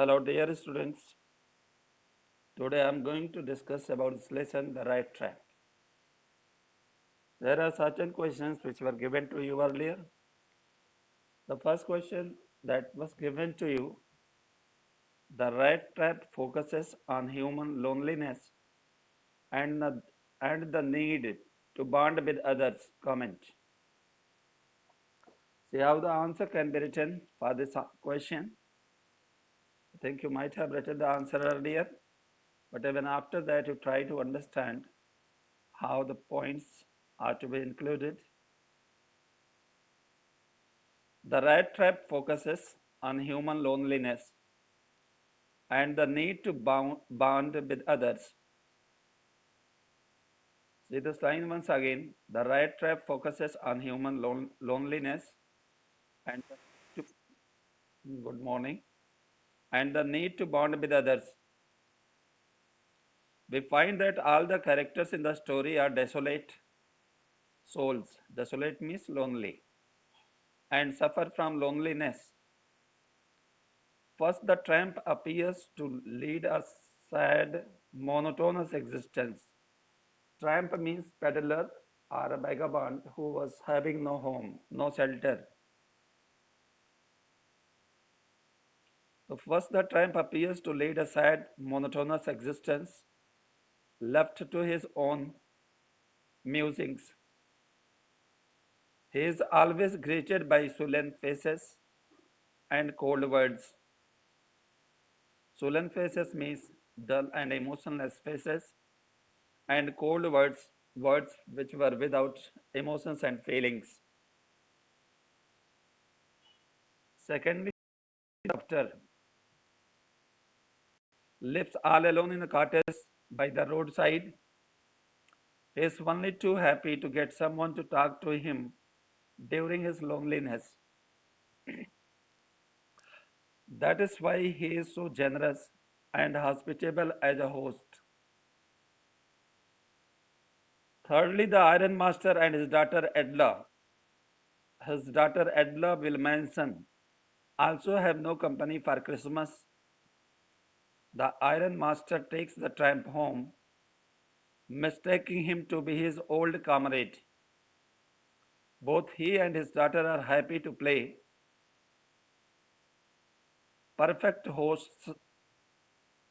Hello dear students. Today I am going to discuss about this lesson, the right track. There are certain questions which were given to you earlier. The first question that was given to you, the right track focuses on human loneliness and the need to bond with others. Comment. See how the answer can be written for this question. I think you might have written the answer earlier, but even after that you try to understand how the points are to be included. The rat trap focuses on human loneliness and the need to bond with others. See this line once again. The rat trap focuses on human loneliness and good morning, and the need to bond with others. We find that all the characters in the story are desolate souls. Desolate means lonely and suffer from loneliness. First, the tramp appears to lead a sad, monotonous existence. Tramp means peddler or a vagabond who was having no home, no shelter. So first, the tramp appears to lead a sad, monotonous existence, left to his own musings. He is always greeted by sullen faces and cold words. Sullen faces means dull and emotionless faces, and cold words, words which were without emotions and feelings. Secondly, after lives all alone in a cottage by the roadside. He is only too happy to get someone to talk to him during his loneliness. That is why he is so generous and hospitable as a host. Thirdly, the iron master and his daughter Edla. His daughter Edla Wilmanson also have no company for Christmas. The iron master takes the tramp home, mistaking him to be his old comrade. Both he and his daughter are happy to play perfect hosts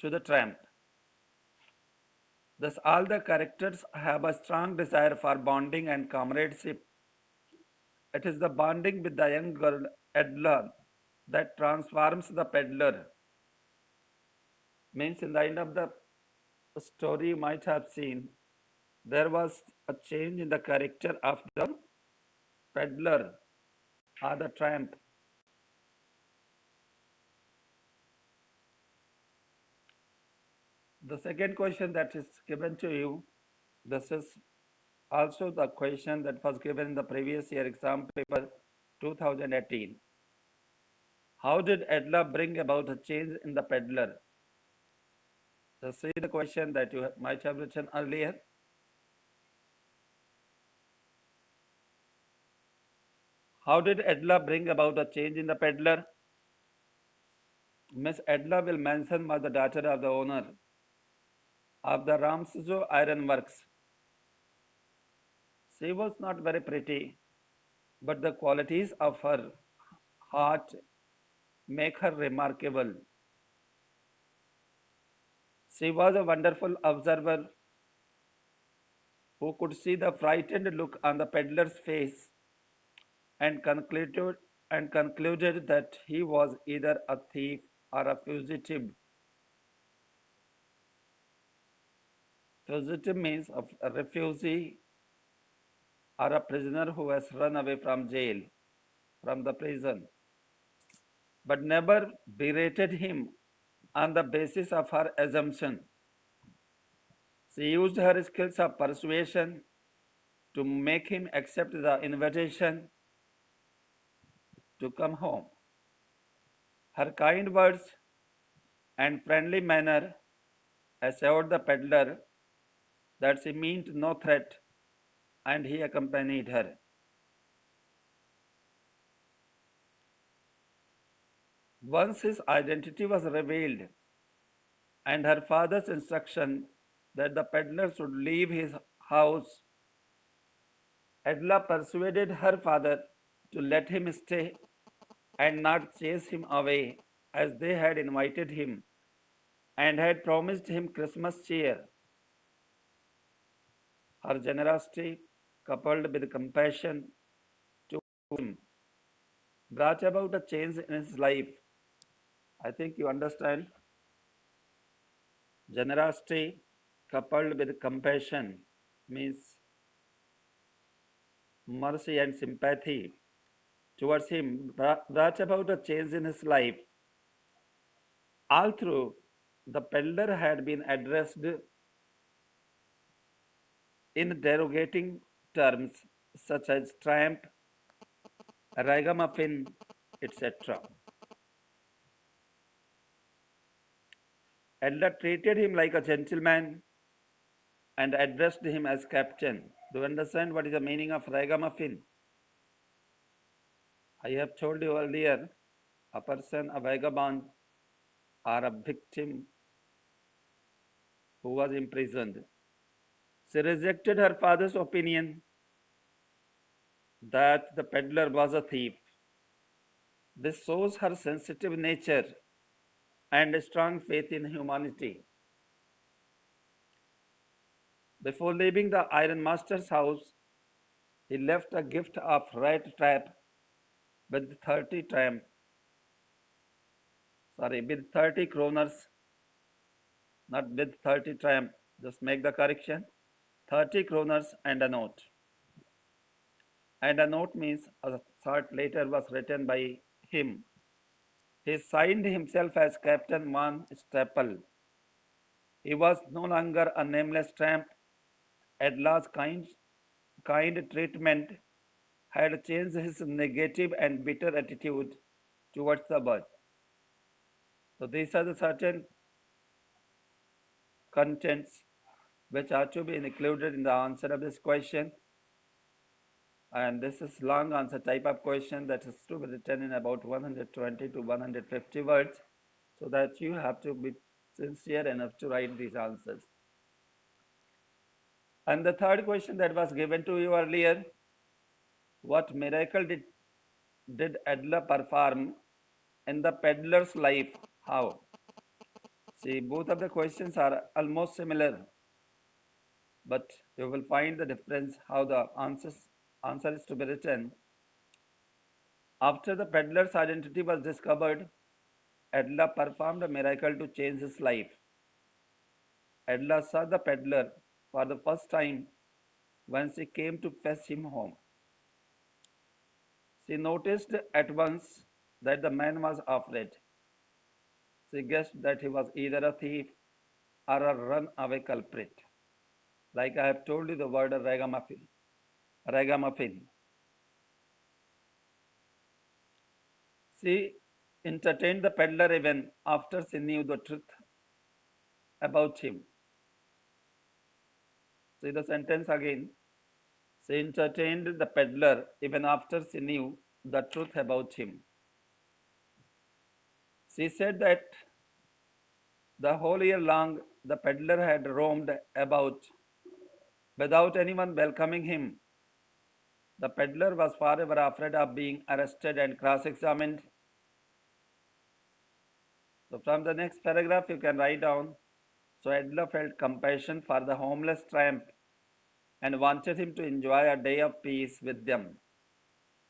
to the tramp. Thus, all the characters have a strong desire for bonding and comradeship. It is the bonding with the young girl Edla that transforms the peddler. Means, in the end of the story, you might have seen there was a change in the character of the peddler or the tramp. The second question that is given to you, this is also the question that was given in the previous year exam paper 2018. How did Edla bring about a change in the peddler? So see the question that you might have written earlier. How did Edla bring about a change in the peddler? Miss Edla Wilmanson was the daughter of the owner of the Ramsjo Iron Works. She was not very pretty, but the qualities of her heart make her remarkable. She was a wonderful observer who could see the frightened look on the peddler's face and concluded that he was either a thief or a fugitive. Fugitive means a refugee or a prisoner who has run away from jail, from the prison, but never berated him on the basis of her assumption. She used her skills of persuasion to make him accept the invitation to come home. Her kind words and friendly manner assured the peddler that she meant no threat, and he accompanied her. Once his identity was revealed and her father's instruction that the peddler should leave his house, Edla persuaded her father to let him stay and not chase him away as they had invited him and had promised him Christmas cheer. Her generosity, coupled with compassion to him, brought about a change in his life. I think you understand. Generosity, coupled with compassion, means mercy and sympathy towards him, brought about a change in his life. All through, the peddler had been addressed in derogating terms such as tramp, ragamuffin, etc. Edla treated him like a gentleman and addressed him as captain. Do you understand what is the meaning of ragamuffin? I have told you earlier, a person, a vagabond, or a victim who was imprisoned. She rejected her father's opinion that the peddler was a thief. This shows her sensitive nature and a strong faith in humanity. Before leaving the iron master's house, he left a gift of rat trap with 30 kroners, not with 30 tramp, just make the correction, 30 kroners and a note. And a note means a short letter was written by him. He signed himself as Captain Van Staple. He was no longer a nameless tramp. Edla's kind treatment had changed his negative and bitter attitude towards the bird. So these are the certain contents which are to be included in the answer of this question. And this is long answer type of question that is to be written in about 120 to 150 words, so that you have to be sincere enough to write these answers. And the third question that was given to you earlier, what miracle did Edla perform in the peddler's life? How? See, both of the questions are almost similar, but you will find the difference how the answer is to be written. After the peddler's identity was discovered, Edla performed a miracle to change his life. Edla saw the peddler for the first time when she came to fetch him home. She noticed at once that the man was afraid. She guessed that he was either a thief or a runaway culprit. Like I have told you the word ragamuffin. Ragamuffin. She entertained the peddler even after she knew the truth about him. See the sentence again. She entertained the peddler even after she knew the truth about him. She said that the whole year long the peddler had roamed about without anyone welcoming him. The peddler was forever afraid of being arrested and cross examined. So, from the next paragraph, you can write down. So, Edla felt compassion for the homeless tramp and wanted him to enjoy a day of peace with them.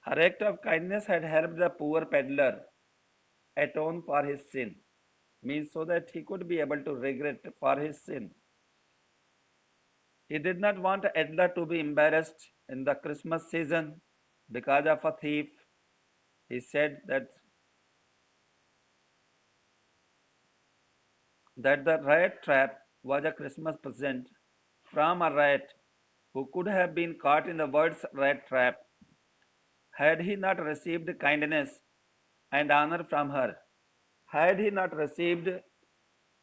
Her act of kindness had helped the poor peddler atone for his sin, means so that he could be able to regret for his sin. He did not want Edla to be embarrassed in the Christmas season because of a thief. He said that the rat trap was a Christmas present from a rat who could have been caught in the world's rat trap had he not received kindness and honor from her. Had he not received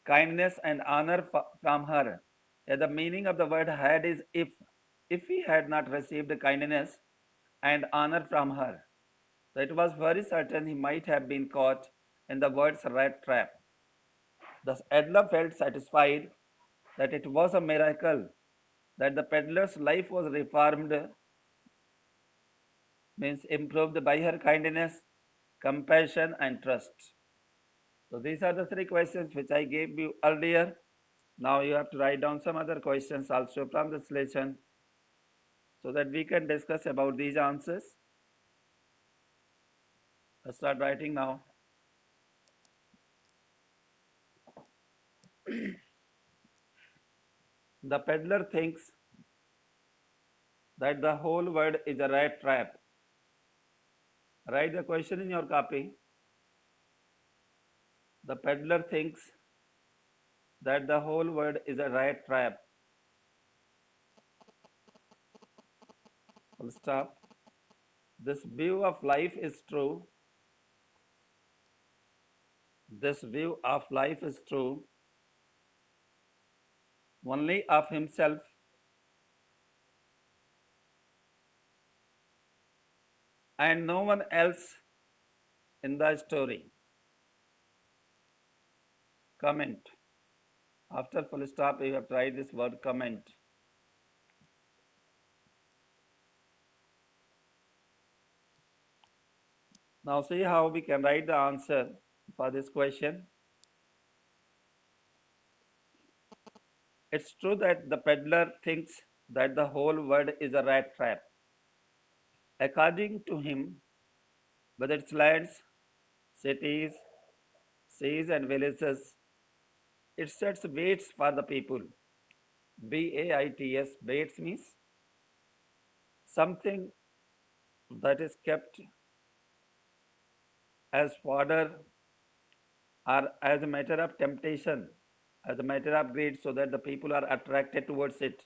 kindness and honor from her. The meaning of the word had is if. If he had not received kindness and honor from her, so it was very certain he might have been caught in the word's rat trap. The peddler felt satisfied that it was a miracle that the peddler's life was reformed, means improved by her kindness, compassion, and trust. So these are the three questions which I gave you earlier. Now you have to write down some other questions also from this lesson so that we can discuss about these answers. Let's start writing now. The peddler thinks that the whole world is a rat trap. Write the question in your copy. The peddler thinks that the whole world is a rat trap. Full stop. This view of life is true. This view of life is true only of himself and no one else in the story. Comment. After full stop, you have to write this word comment. Now see how we can write the answer for this question. It's true that the peddler thinks that the whole world is a rat trap. According to him, whether it's lands, cities, seas, and villages, it sets baits for the people. BAITS, baits means something that is kept as fodder or as a matter of temptation, as a matter of greed, so that the people are attracted towards it.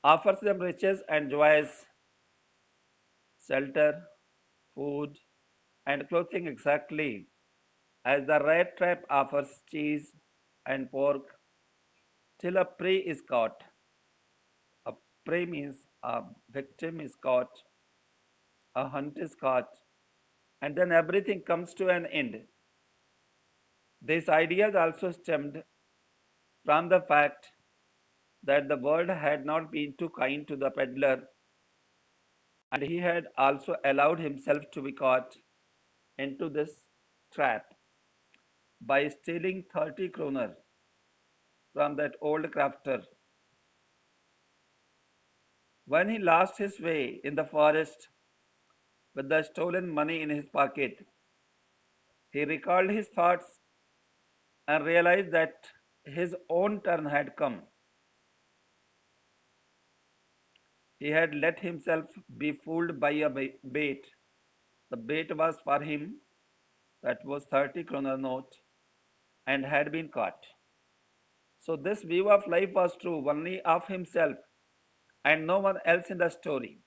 Offers them riches and joys, shelter, food, and clothing exactly as the rat trap offers cheese and pork till a prey is caught. A prey means a victim is caught, a hunt is caught, and then everything comes to an end. These ideas also stemmed from the fact that the world had not been too kind to the peddler, and he had also allowed himself to be caught into this trap by stealing 30 kroner from that old crafter. When he lost his way in the forest with the stolen money in his pocket, he recalled his thoughts and realized that his own turn had come. He had let himself be fooled by a bait. The bait was for him, that was 30 kroner note, and had been caught. So this view of life was true only of himself and no one else in the story.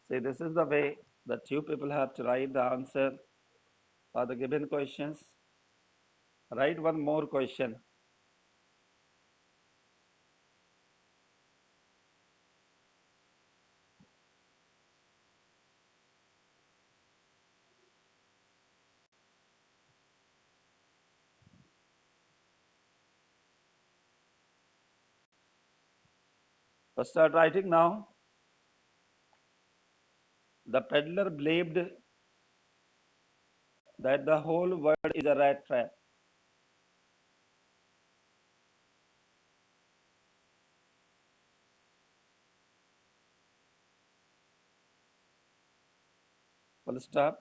See, this is the way that you people have to write the answer for the given questions. Write one more question. Let's start writing now. The peddler believed that the whole world is a rat trap. Full stop.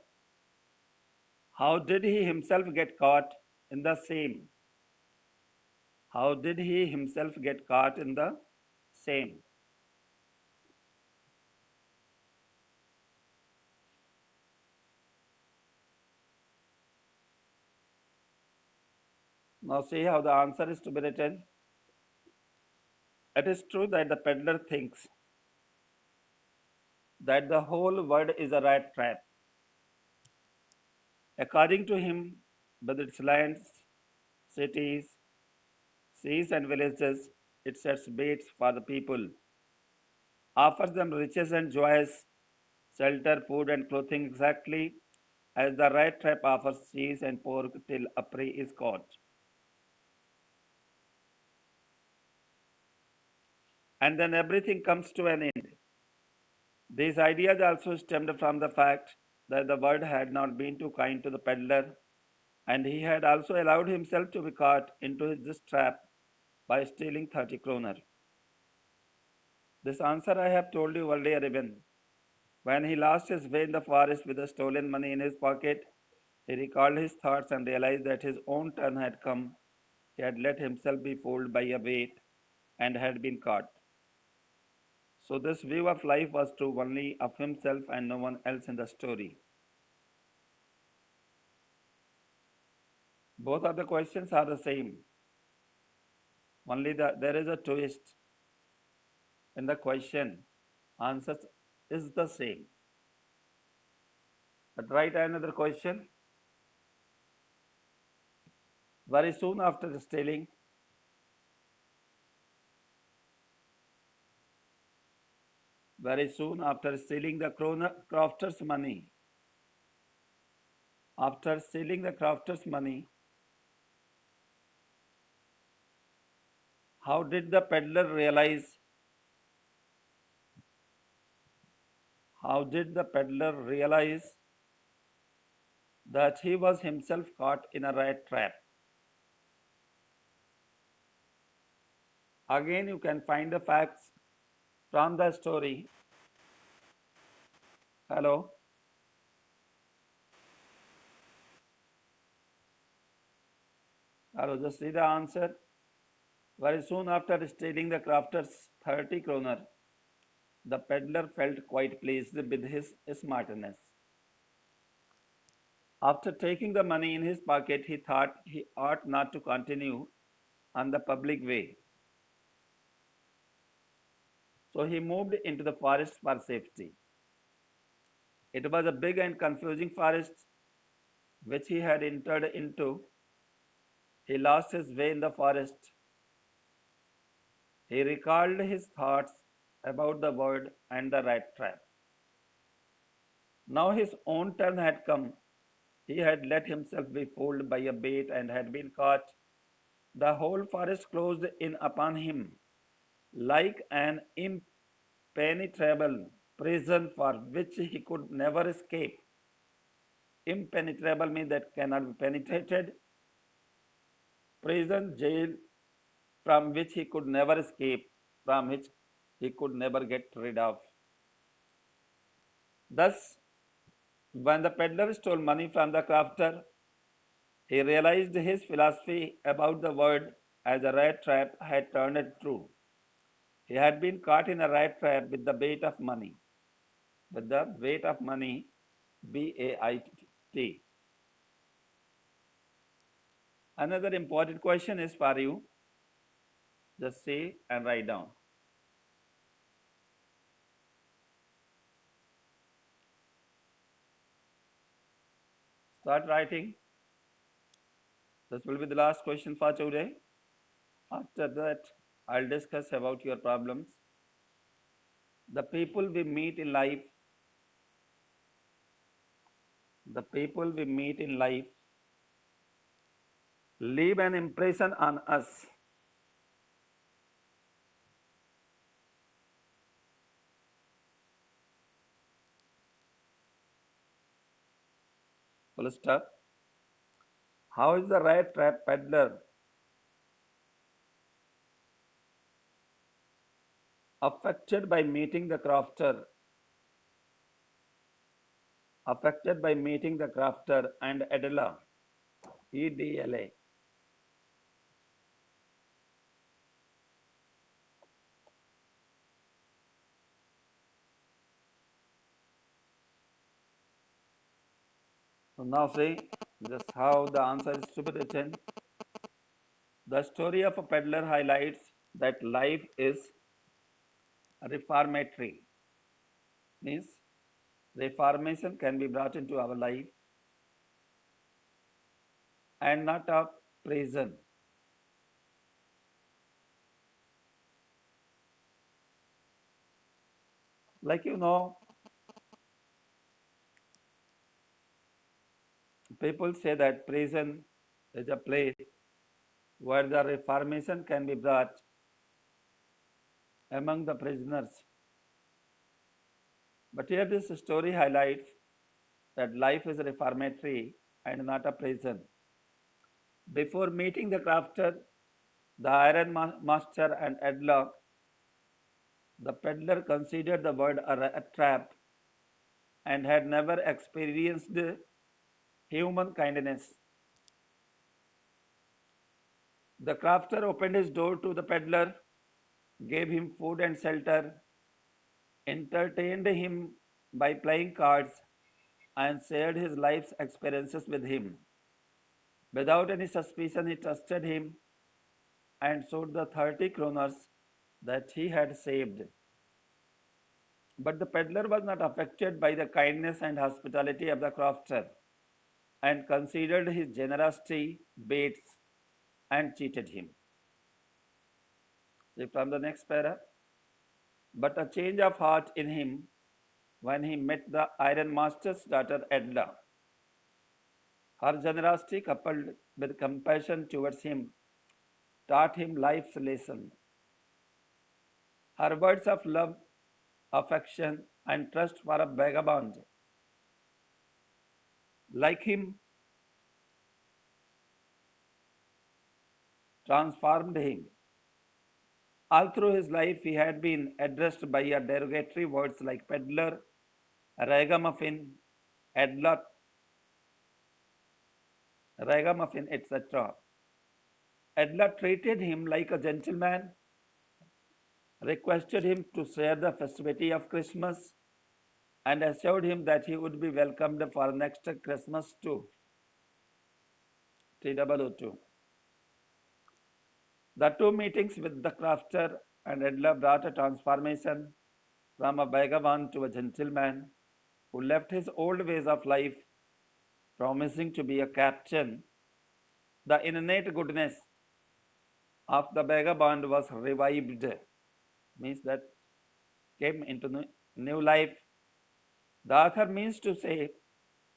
How did he himself get caught in the same? How did he himself get caught in the same? Now see how the answer is to be written. It is true that the peddler thinks that the whole world is a rat trap. According to him, with its lands, cities, seas, and villages, it sets baits for the people, offers them riches and joys, shelter, food, and clothing exactly as the rat trap offers cheese and pork till a prey is caught. And then everything comes to an end. These ideas also stemmed from the fact that the bird had not been too kind to the peddler, and he had also allowed himself to be caught into this trap by stealing 30 kroner. This answer I have told you earlier even. When he lost his way in the forest with the stolen money in his pocket, he recalled his thoughts and realized that his own turn had come. He had let himself be fooled by a bait and had been caught. So, this view of life was true only of himself and no one else in the story. Both of the questions are the same, only there is a twist in the question. Answers is the same. But write another question. Very soon after stealing, the crofter's money, after stealing the crofter's money, how did the peddler realize? How did the peddler realize that he was himself caught in a rat trap? Again, you can find the facts from the story. Hello. Hello, just see the answer. Very soon after stealing the crafter's 30 kroner, the peddler felt quite pleased with his smartness. After taking the money in his pocket, he thought he ought not to continue on the public way. So he moved into the forest for safety. It was a big and confusing forest which he had entered into. He lost his way in the forest. He recalled his thoughts about the bird and the rat trap. Now his own turn had come. He had let himself be fooled by a bait and had been caught. The whole forest closed in upon him like an impenetrable prison for which he could never escape. Impenetrable means that cannot be penetrated. Prison, jail from which he could never escape, from which he could never get rid of. Thus, when the peddler stole money from the crafter, he realized his philosophy about the world as a rat trap had turned true. He had been caught in a rat trap with the bait of money. With the weight of money, BAIT. Another important question is for you. Just say and write down. Start writing. This will be the last question for today. After that, I'll discuss about your problems. The people we meet in life, the people we meet in life leave an impression on us. Full stop. How is the rat trap peddler affected by meeting the crafter? Affected by meeting the crafter and Adela, EDLA. So now see just how the answer is to be written. The story of a peddler highlights that life is reformatory. Means reformation can be brought into our life and not a prison. Like you know, People say that prison is a place where the reformation can be brought among the prisoners. But here this story highlights that life is reformatory and not a prison. Before meeting the crafter, the iron master and Edlock, the peddler considered the world a trap and had never experienced human kindness. The crafter opened his door to the peddler, gave him food and shelter, entertained him by playing cards, and shared his life's experiences with him. Without any suspicion, he trusted him and showed the 30 kroners that he had saved. But the peddler was not affected by the kindness and hospitality of the crofter and considered his generosity baits and cheated him. See from the next para. But a change of heart in him when he met the iron master's daughter Edla. Her generosity, coupled with compassion towards him, taught him life's lesson. Her words of love, affection, and trust for a vagabond like him transformed him. All through his life, he had been addressed by a derogatory words like peddler, ragamuffin, etc. Edla treated him like a gentleman, requested him to share the festivity of Christmas, and assured him that he would be welcomed for next Christmas too. TWO2. The two meetings with the crafter and Edla brought a transformation from a vagabond to a gentleman who left his old ways of life, promising to be a captain. The innate goodness of the vagabond was revived, means that came into new life. The author means to say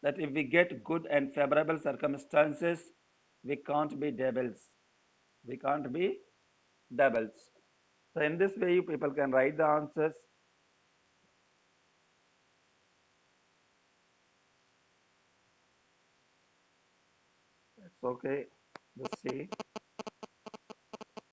that if we get good and favorable circumstances, we can't be devils. We can't be devils. So in this way, you people can write the answers. It's okay. Just see.